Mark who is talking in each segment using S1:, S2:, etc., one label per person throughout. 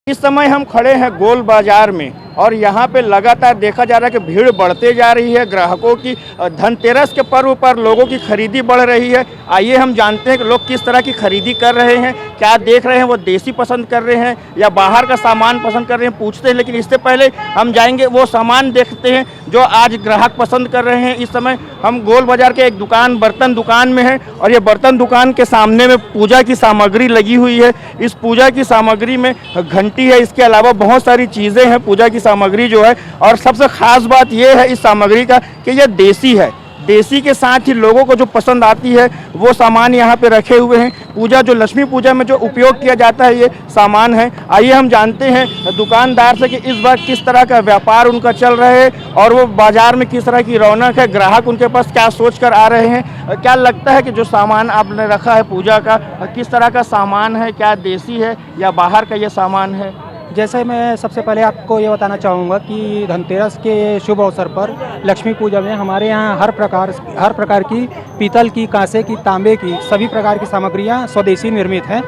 S1: इस समय हम खड़े हैं गोल बाजार में और यहाँ पे लगातार देखा जा रहा है कि भीड़ बढ़ते जा रही है। ग्राहकों की धनतेरस के पर्व पर लोगों की खरीदी बढ़ रही है। आइए हम जानते हैं कि लोग किस तरह की खरीदी कर रहे हैं, क्या देख रहे हैं, वो देसी पसंद कर रहे हैं या बाहर का सामान पसंद कर रहे हैं, पूछते हैं। लेकिन इससे पहले हम जाएंगे वो सामान देखते हैं जो आज ग्राहक पसंद कर रहे हैं। इस समय हम गोल बाजार के एक दुकान बर्तन दुकान में हैं और ये बर्तन दुकान के सामने में पूजा की सामग्री लगी हुई है। इस पूजा की सामग्री में घंटी है, इसके अलावा बहुत सारी चीज़ें हैं पूजा की सामग्री जो है। और सबसे ख़ास बात यह है इस सामग्री का कि यह देसी है। देसी के साथ ही लोगों को जो पसंद आती है वो सामान यहाँ पे रखे हुए हैं। पूजा जो लक्ष्मी पूजा में जो उपयोग किया जाता है ये सामान है। आइए हम जानते हैं दुकानदार से कि इस बार किस तरह का व्यापार उनका चल रहा है और वो बाजार में किस तरह की रौनक है, ग्राहक उनके पास क्या सोच कर आ रहे हैं। क्या लगता है कि जो सामान आपने रखा है पूजा का, किस तरह का सामान है, क्या देसी है या बाहर का ये सामान है?
S2: जैसे मैं सबसे पहले आपको ये बताना चाहूँगा कि धनतेरस के शुभ अवसर पर लक्ष्मी पूजा में हमारे यहाँ हर प्रकार की पीतल की, कांसे की, तांबे की सभी प्रकार की सामग्रियाँ स्वदेशी निर्मित हैं,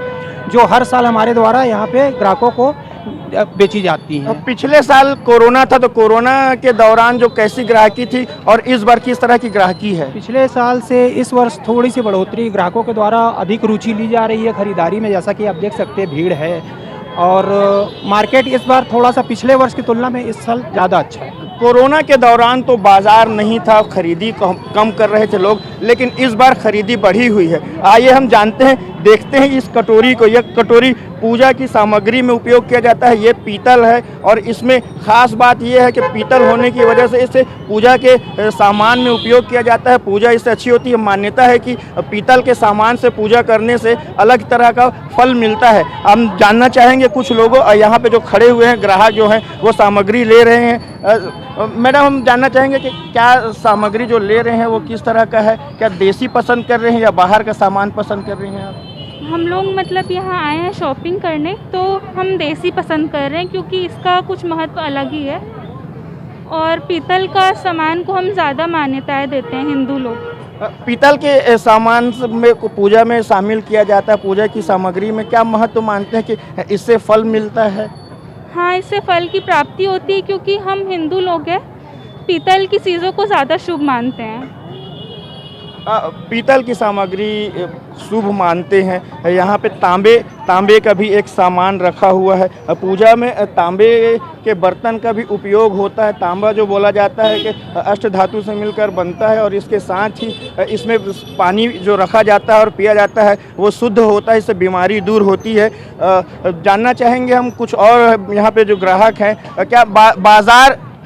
S2: जो हर साल हमारे द्वारा यहाँ पे ग्राहकों को बेची जाती हैं।
S1: पिछले साल कोरोना था, तो कोरोना के दौरान जो कैसी ग्राहकी थी और इस बार किस तरह की ग्राहकी है?
S2: पिछले साल से इस वर्ष थोड़ी सी बढ़ोतरी, ग्राहकों के द्वारा अधिक रुचि ली जा रही है खरीदारी में। जैसा कि आप देख सकते हैं भीड़ है और मार्केट इस बार थोड़ा सा पिछले वर्ष की तुलना में इस साल ज़्यादा अच्छा है।
S1: कोरोना के दौरान तो बाजार नहीं था, खरीदी कम कर रहे थे लोग, लेकिन इस बार खरीदी बढ़ी हुई है। आइए हम जानते हैं, देखते हैं इस कटोरी को। यह कटोरी पूजा की सामग्री में उपयोग किया जाता है। ये पीतल है और इसमें ख़ास बात यह है कि पीतल होने की वजह से इसे पूजा के सामान में उपयोग किया जाता है। पूजा इससे अच्छी होती है। मान्यता है कि पीतल के सामान से पूजा करने से अलग तरह का फल मिलता है। हम जानना चाहेंगे कुछ लोगों, यहाँ पे जो खड़े हुए हैं ग्राहक जो हैं वो सामग्री ले रहे हैं। मैडम, हम जानना चाहेंगे कि क्या सामग्री जो ले रहे हैं वो किस तरह का है? क्या देसी पसंद कर रहे हैं या बाहर का सामान पसंद कर रहे हैं आप?
S3: हम लोग मतलब यहाँ आए हैं शॉपिंग करने, तो हम देसी पसंद कर रहे हैं क्योंकि इसका कुछ महत्व अलग ही है और पीतल का सामान को हम ज़्यादा मान्यताएं देते हैं हिंदू लोग।
S1: पीतल के सामान में को पूजा में शामिल किया जाता है। पूजा की सामग्री में क्या महत्व मानते हैं कि इससे फल मिलता है?
S3: हाँ, इससे फल की प्राप्ति होती है क्योंकि हम हिंदू लोग हैं, पीतल की चीज़ों को ज़्यादा शुभ मानते हैं।
S1: पीतल की सामग्री शुभ मानते हैं। यहाँ पे तांबे का भी एक सामान रखा हुआ है। पूजा में तांबे के बर्तन का भी उपयोग होता है। तांबा जो बोला जाता है कि अष्ट धातु से मिलकर बनता है और इसके साथ ही इसमें पानी जो रखा जाता है और पिया जाता है वो शुद्ध होता है, इससे बीमारी दूर होती है। जानना चाहेंगे हम कुछ और यहाँ पे जो ग्राहक हैं, क्या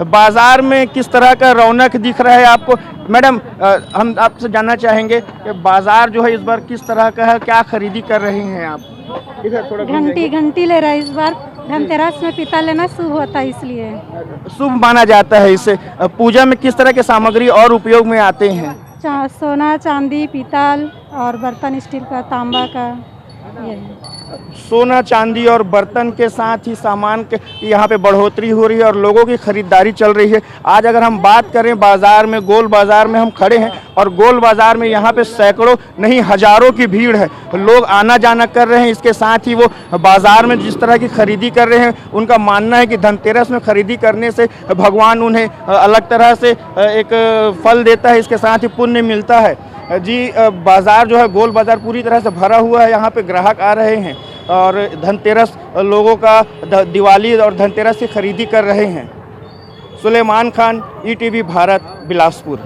S1: बाजार में किस तरह का रौनक दिख रहा है आपको? मैडम, हम आपसे जानना चाहेंगे कि बाजार जो है इस बार किस तरह का है, क्या खरीदी कर रहे हैं आप? इधर थोड़ा
S4: घंटी ले रहा है। इस बार धनतेरस में पीतल लेना शुभ होता है, इसलिए
S1: शुभ माना जाता है। इससे पूजा में किस तरह के सामग्री और उपयोग में आते हैं?
S4: सोना, चांदी, पीतल और बर्तन स्टील का, तांबा का।
S1: सोना, चांदी और बर्तन के साथ ही सामान के यहाँ पे बढ़ोतरी हो रही है और लोगों की खरीदारी चल रही है। आज अगर हम बात करें बाजार में, गोल बाजार में हम खड़े हैं और गोल बाजार में यहाँ पे सैकड़ों नहीं हजारों की भीड़ है। लोग आना जाना कर रहे हैं। इसके साथ ही वो बाजार में जिस तरह की खरीदी कर रहे हैं, उनका मानना है कि धनतेरस में खरीदी करने से भगवान उन्हें अलग तरह से एक फल देता है, इसके साथ ही पुण्य मिलता है। जी, बाज़ार जो है गोल बाज़ार पूरी तरह से भरा हुआ है। यहाँ पे ग्राहक आ रहे हैं और धनतेरस लोगों का दिवाली और धनतेरस की खरीदी कर रहे हैं। सुलेमान खान, ईटीवी भारत, बिलासपुर।